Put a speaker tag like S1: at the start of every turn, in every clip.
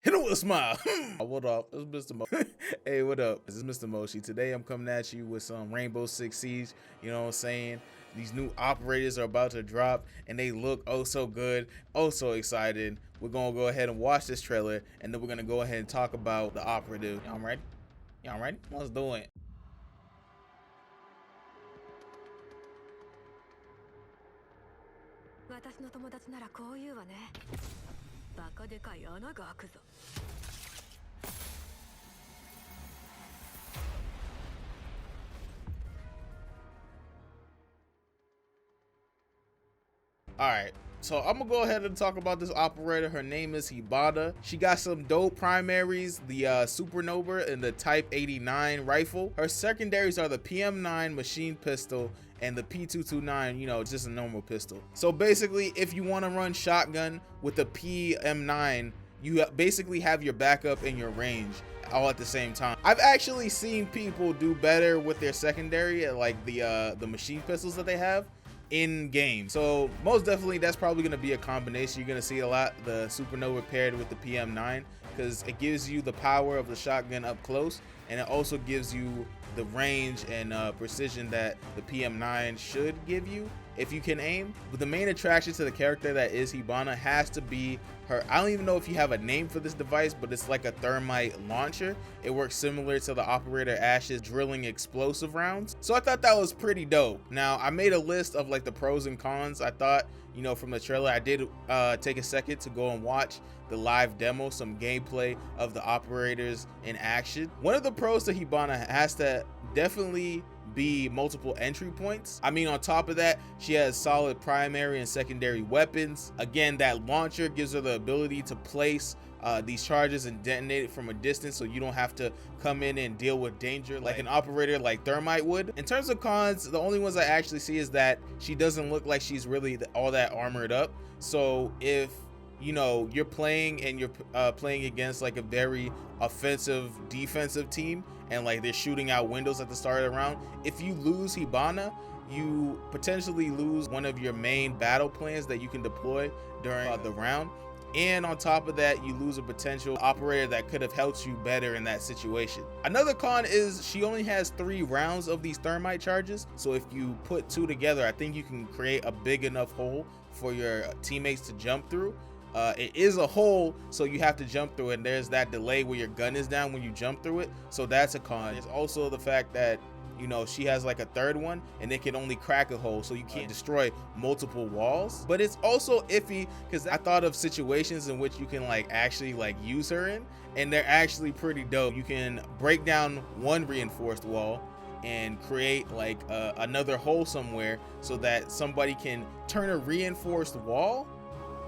S1: Hit him with a smile. What up? It's Mr. Mo. Hey, what up? This is Mr. Moshi. Today I'm coming at you with some Rainbow Six Siege. You know what I'm saying? These new operators are about to drop and they look oh so good, oh so excited. We're gonna go ahead and watch this trailer and then we're gonna go ahead and talk about the operative. Y'all ready? Y'all ready? Let's do it.
S2: 私の友達ならこう言うわね。バカでかい穴が開くぞ。
S1: Alright, so I'm gonna go ahead and talk about this operator. Her name is Hibana. She got some dope primaries, the Supernova and the Type 89 rifle. Her secondaries are the PM9 machine pistol and the P229, you know, just a normal pistol. So basically, if you want to run shotgun with the PM9, you basically have your backup and your range all at the same time. I've actually seen people do better with their secondary, like the machine pistols that they have in game. So most definitely that's probably going to be a combination. You're going to see a lot the Supernova paired with the PM9 because it gives you the power of the shotgun up close, and it also gives you the range and precision that the PM9 should give you if you can aim. But the main attraction to the character that is Hibana has to be her, I don't even know if you have a name for this device, but it's like a thermite launcher. It works similar to the operator Ash's drilling explosive rounds. So I thought that was pretty dope. Now I made a list of like the pros and cons. I thought, you know, from the trailer, I did take a second to go and watch the live demo, some gameplay of the operators in action. One of the pros to Hibana has to definitely be multiple entry points. I mean, on top of that, she has solid primary and secondary weapons. Again, that launcher gives her the ability to place these charges and detonate it from a distance, so you don't have to come in and deal with danger like an operator like Thermite would. In terms of cons, the only ones I actually see is that she doesn't look like she's really all that armored up. So if you know you're playing and you're playing against like a very offensive defensive team and like they're shooting out windows at the start of the round, if you lose Hibana, you potentially lose one of your main battle plans that you can deploy during the round. And on top of that, you lose a potential operator that could have helped you better in that situation. Another con is she only has 3 rounds of these thermite charges. So if you put 2 together, I think you can create a big enough hole for your teammates to jump through. It is a hole, so you have to jump through it, and there's that delay where your gun is down when you jump through it. So that's a con. There's also the fact that, you know, she has like a third one and it can only crack a hole, so you can't destroy multiple walls. But it's also iffy because I thought of situations in which you can like actually like use her in, and they're actually pretty dope. You can break down one reinforced wall and create like another hole somewhere so that somebody can turn a reinforced wall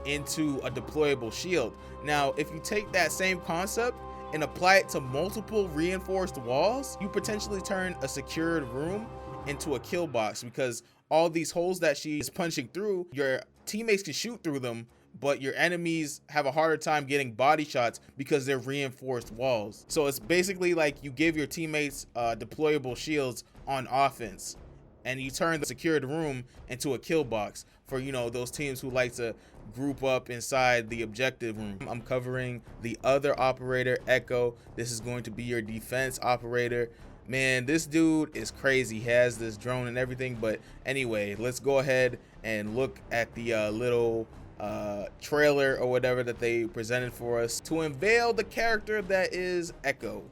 S1: into a deployable shield. Now if you take that same concept and apply it to multiple reinforced walls, you potentially turn a secured room into a kill box, because all these holes that she's punching through, your teammates can shoot through them, but your enemies have a harder time getting body shots because they're reinforced walls. So it's basically like you give your teammates deployable shields on offense, and you turn the secured room into a kill box for, you know, those teams who like to group up inside the objective room. I'm covering the other operator, Echo. This is going to be your defense operator. Man, this dude is crazy. He has this drone and everything. But anyway, let's go ahead and look at the little trailer or whatever that they presented for us to unveil the character that is Echo.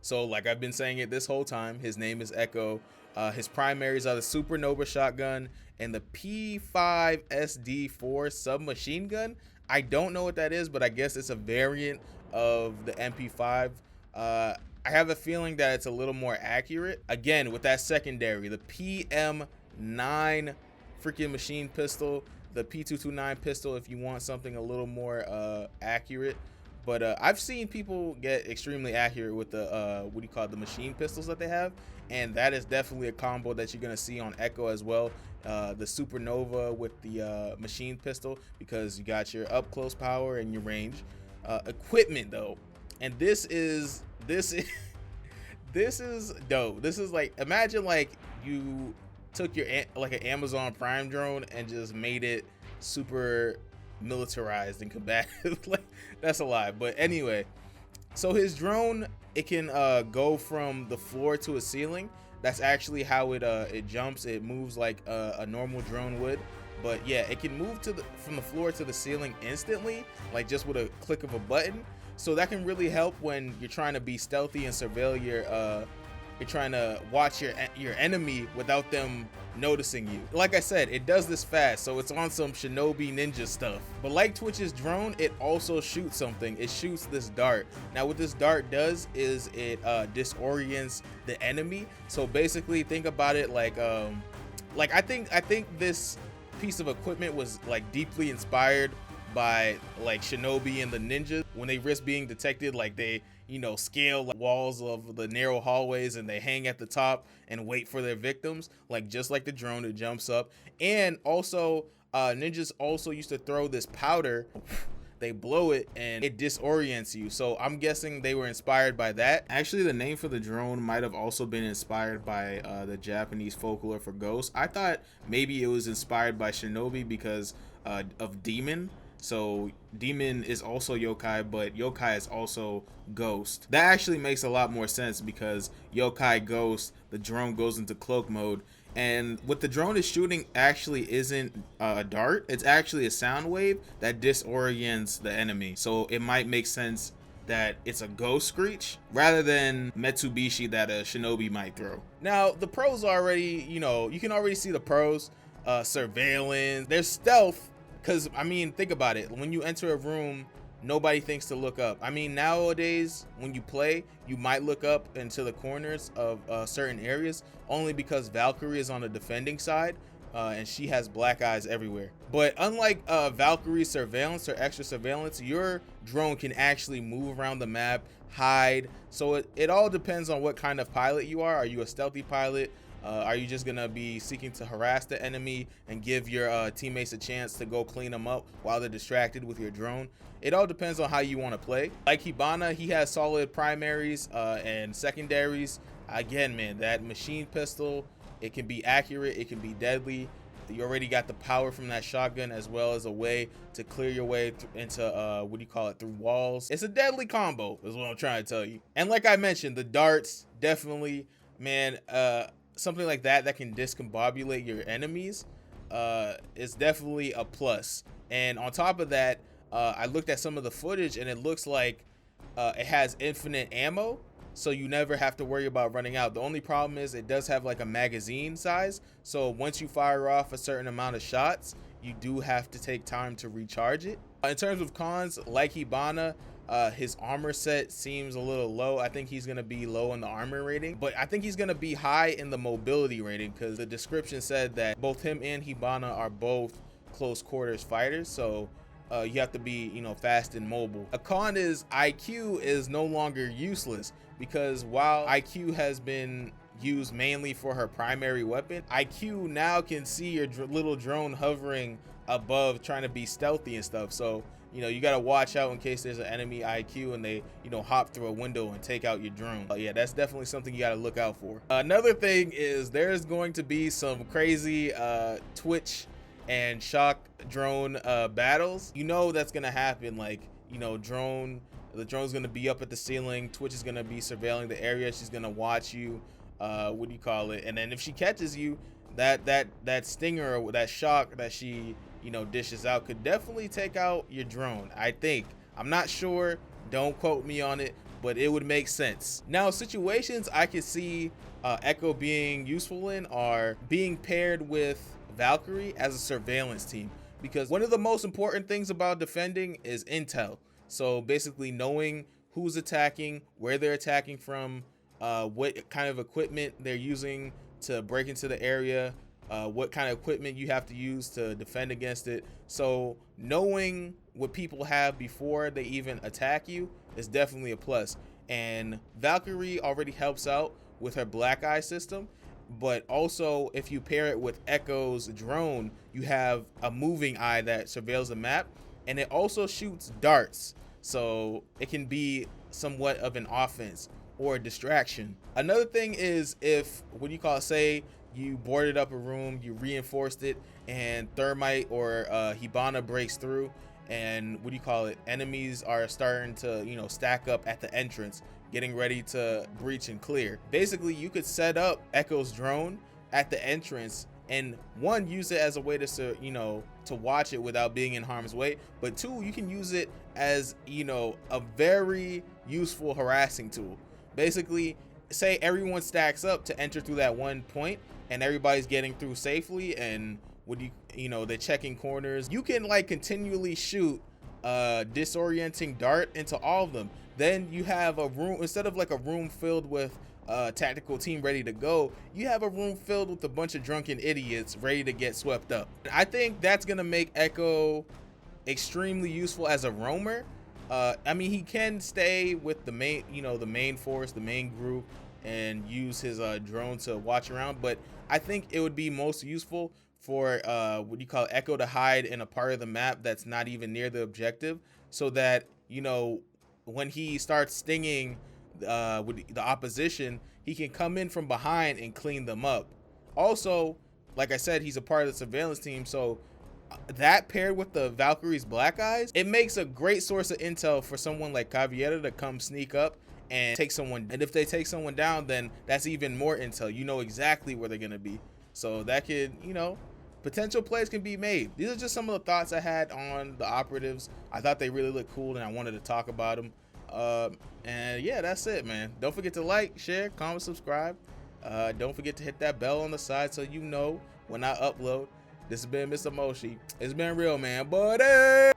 S1: So like I've been saying it this whole time, his name is Echo. His primaries are the Supernova shotgun and the P5SD4 submachine gun. I don't know what that is, but I guess it's a variant of the MP5. I have a feeling that it's a little more accurate. Again, with that secondary, the PM9 freaking machine pistol, the P229 pistol if you want something a little more accurate. But I've seen people get extremely accurate with the the machine pistols that they have, and that is definitely a combo that you're gonna see on Echo as well. The Supernova with the machine pistol, because you got your up close power and your range. Equipment though, and this is This is dope. This is like, imagine like you took your like an Amazon Prime drone and just made it super militarized and combative. Like, that's a lie, but anyway. So his drone, it can go from the floor to a ceiling. That's actually how it jumps. It moves like a normal drone would. But yeah, it can move from the floor to the ceiling instantly, like just with a click of a button. So that can really help when you're trying to be stealthy and surveil you're trying to watch your enemy without them noticing you. Like I said, it does this fast, so it's on some shinobi ninja stuff. But like Twitch's drone, it also shoots something. It shoots this dart. Now what this dart does is it disorients the enemy. So basically think about it like I think this piece of equipment was like deeply inspired by like shinobi and the ninjas. When they risk being detected, like they, you know, scale like walls of the narrow hallways and they hang at the top and wait for their victims, like just like the drone, it jumps up. And also ninjas also used to throw this powder, they blow it and it disorients you. So I'm guessing they were inspired by that. Actually, the name for the drone might have also been inspired by the Japanese folklore for ghosts. I thought maybe it was inspired by shinobi because of demon. So demon is also yokai, but yokai is also ghost. That actually makes a lot more sense because yokai, ghost, the drone goes into cloak mode. And what the drone is shooting actually isn't a dart. It's actually a sound wave that disorients the enemy. So it might make sense that it's a ghost screech rather than Mitsubishi that a shinobi might throw. Now the pros already, you know, you can already see the pros. Surveillance, there's stealth. Because, I mean, think about it. When you enter a room, nobody thinks to look up. I mean, nowadays, when you play, you might look up into the corners of certain areas, only because Valkyrie is on the defending side, and she has black eyes everywhere. But unlike Valkyrie's surveillance or extra surveillance, your drone can actually move around the map, hide. So it all depends on what kind of pilot you are. Are you a stealthy pilot? Are you just gonna be seeking to harass the enemy and give your teammates a chance to go clean them up while they're distracted with your drone? It all depends on how you want to play. Like Hibana, he has solid primaries and secondaries. Again, man, that machine pistol, it can be accurate, it can be deadly. You already got the power from that shotgun, as well as a way to clear your way into through walls. It's a deadly combo is what I'm trying to tell you. And like I mentioned, the darts, definitely, man, something like that can discombobulate your enemies is definitely a plus. And on top of that, I looked at some of the footage and it looks like it has infinite ammo, so you never have to worry about running out. The only problem is it does have like a magazine size, so once you fire off a certain amount of shots, you do have to take time to recharge it. In terms of cons, like Hibana, his armor set seems a little low. I think he's gonna be low in the armor rating, but I think he's gonna be high in the mobility rating because the description said that both him and Hibana are both close quarters fighters, so you have to be, you know, fast and mobile. A con is IQ is no longer useless, because while IQ has been used mainly for her primary weapon, IQ now can see your little drone hovering above trying to be stealthy and stuff. So, you know, you got to watch out in case there's an enemy IQ and they, you know, hop through a window and take out your drone. Yeah, that's definitely something you got to look out for. Another thing is there's going to be some crazy Twitch and shock drone battles. You know that's gonna happen. Like, you know, the drone's gonna be up at the ceiling, Twitch is gonna be surveilling the area, she's gonna watch you, and then if she catches you, that stinger or that shock that she, you know, dishes out could definitely take out your drone. I think, I'm not sure, don't quote me on it, but it would make sense. Now, situations I could see Echo being useful in are being paired with Valkyrie as a surveillance team, because one of the most important things about defending is intel. So basically knowing who's attacking, where they're attacking from, what kind of equipment they're using to break into the area, what kind of equipment you have to use to defend against it. So knowing what people have before they even attack you is definitely a plus. And Valkyrie already helps out with her black eye system, but also if you pair it with Echo's drone, you have a moving eye that surveils the map, and it also shoots darts, so it can be somewhat of an offense. or a distraction. Another thing is if, what do you call it, say you boarded up a room, you reinforced it, and thermite or Hibana breaks through, and what do you call it, enemies are starting to, you know, stack up at the entrance, getting ready to breach and clear. Basically, you could set up Echo's drone at the entrance and one, use it as a way to, you know, to watch it without being in harm's way, but two, you can use it as, you know, a very useful harassing tool. Basically, say everyone stacks up to enter through that one point and everybody's getting through safely, and would you know, they're checking corners, you can like continually shoot a disorienting dart into all of them. Then you have a room, instead of like a room filled with tactical team ready to go, you have a room filled with a bunch of drunken idiots ready to get swept up. I think that's gonna make Echo extremely useful as a roamer. I mean, he can stay with the main, you know, the main force, the main group, and use his drone to watch around, but I think it would be most useful for what you call Echo to hide in a part of the map that's not even near the objective, so that, you know, when he starts stinging with the opposition, he can come in from behind and clean them up. Also, like I said, he's a part of the surveillance team, so that paired with the Valkyrie's black eyes, it makes a great source of intel for someone like Cavieta to come sneak up and take someone. And if they take someone down, then that's even more intel. You know exactly where they're gonna be. So that could, you know, potential plays can be made. These are just some of the thoughts I had on the operatives. I thought they really looked cool and I wanted to talk about them. And yeah, that's it, man. Don't forget to like, share, comment, subscribe. Don't forget to hit that bell on the side so you know when I upload. This has been Mr. Moshi. It's been real, man, buddy.